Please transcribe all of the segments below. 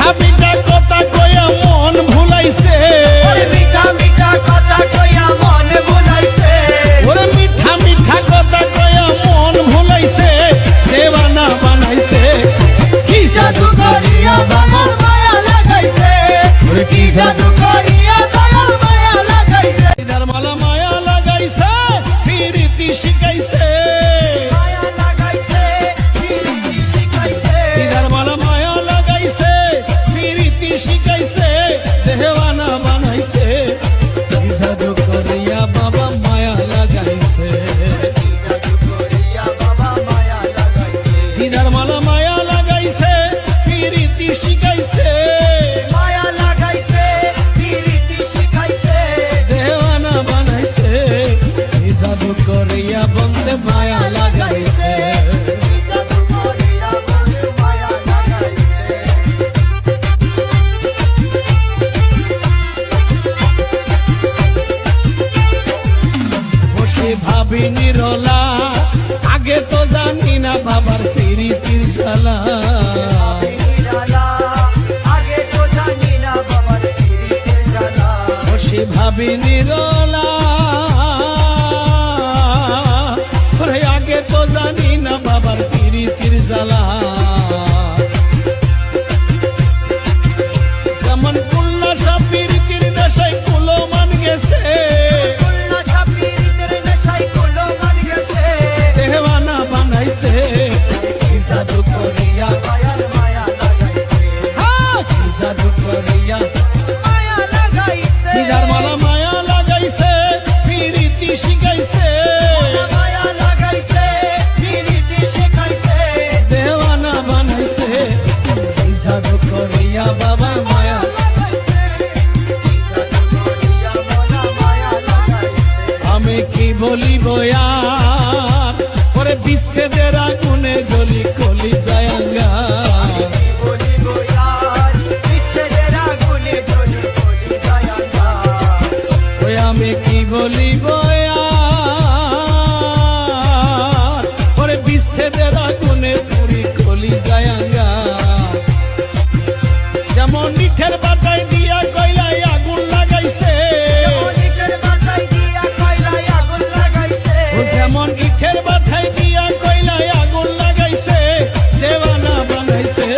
মিঠা মিঠা কথা কইয়া মন ভুলাইছে, মিঠা মিঠা কথা কইয়া মন ভুলাইছে, ওরে মিঠা মিঠা কথা কইয়া মন ভুলাইছে, দেওয়ানা বানাইছে। কি জাদু করিয়া দয়াল মায়া লাগাইছে, কি জাদু করিয়া দয়াল মায়া লাগাইছে, দিদার মালা মায়া লাগাইছে, ফিরিতি শিখাইছে, মায়া লাগাইছে ফিরিতি শিখাইছে, দিদার মালা মায়া লাগাইছে, ফিরিতি শিখাইছে, দেওয়ানা বানাইছে। কি জাদু করিয়া বাবা মায়া লাগাইছে, জাদু করিয়া বাবা মায়া লাগাইছে, দিদার মালা মায়া লাগাইছে, ফিরিতি শিখাইছে, মায়া লাগাইছে ফিরিতি শিখাইছে, দেওয়ানা বানাইছে। কি জাদু করিয়া বন্দে মায়া লাগাইছে। জাদু করিয়া বন্ধু মায়া লাগাইছে। বসে ভাবি নিরলা, আগে তো জানি না বাবার প্রীতির জ্বালা, জ্বালা আগে তো জানি না বাবার ফিরিতে জ্বালা, বসে ভাবি নিরলা, ওরে আগে তো জানি না বাবার প্রীতির জ্বালা। যেমন কুল্লা সাপিরিতির নেশায় কুলো মান গেছে, কুল্লা সাপিরিতের নেশায় কুলো মান গেছে, দেওয়ানা বানাইছে। কি জাদু করিয়া, দয়াল মায়া লাগাইছে, কি জাদু করিয়া, মায়া লাগাইছে, দিদার মালা মায়া লাগাইছে, ফিরিতি শিখাইছে, মায়া লাগাইছে ফিরিতি শিখাইছে, দেওয়ানা বানাইছে। কি জাদু করিয়া বাবা মায়া, লাগাইছে জাদু করিয়া মোরা মায়া লাগাইছে, আমি কি বলিব আর, পরে বিচ্ছেদের আগুনে জ্বলি কলি যায় আঙ্গার। বলিব আর বিচ্ছেদের আগুনে জ্বলি বলি যায় আন্ধার, ওই আমি কি বলিব আর, পরে বিচ্ছেদের আগুনে পুরি কলি যায় আঙ্গার। যেমন নিঠের বাটায় দিয়া কয়লায় আগুন লাগাইছে, ইটের বাটায় দিয়া কয়লায় আগুন লাগাইছে, ও যেমন ইটের বাটায় দিয়া কয়লায় আগুন লাগাইছে, দেওয়ানা বানাইছে।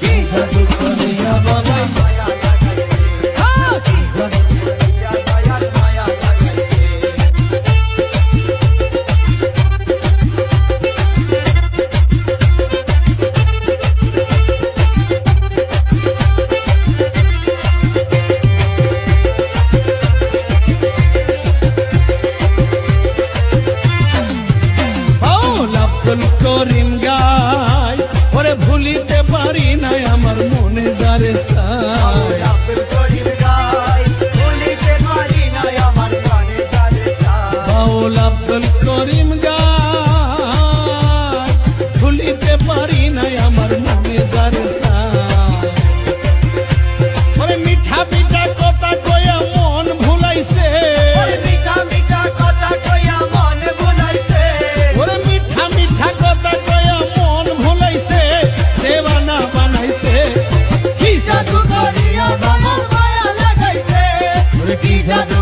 কি জাদু করিয়া বাবা, মায়া লাগাইছে, কি জাদু, করিয়া দয়াল মায়া লাগাইছে, বাউল আব্দুল করিম গায়, ওরে ভুলিতে পারি নাই আমার মনে যারে চায়। আব্দুল করিম গায়, ভুলিতে পারি না আমার প্রাণে যারে চায়, বাউল আব্দুল করিম গায়, ভুলিতে পারি নাই আমার মনে যারে চায়। ওরে মিঠা মিঠা কথা কয়া মন ভুলাইছে, মিঠা মিঠা কথা কইয়া মন ভুলাইছে, ওরে মিঠা মিঠা কথা কয়া মন ভুলাইছে, দেওয়ানা বানাইছে। কি জাদু জাদু করিয়া বাবার মায়া লাগাইছে, ওরে কি জাদু জাদু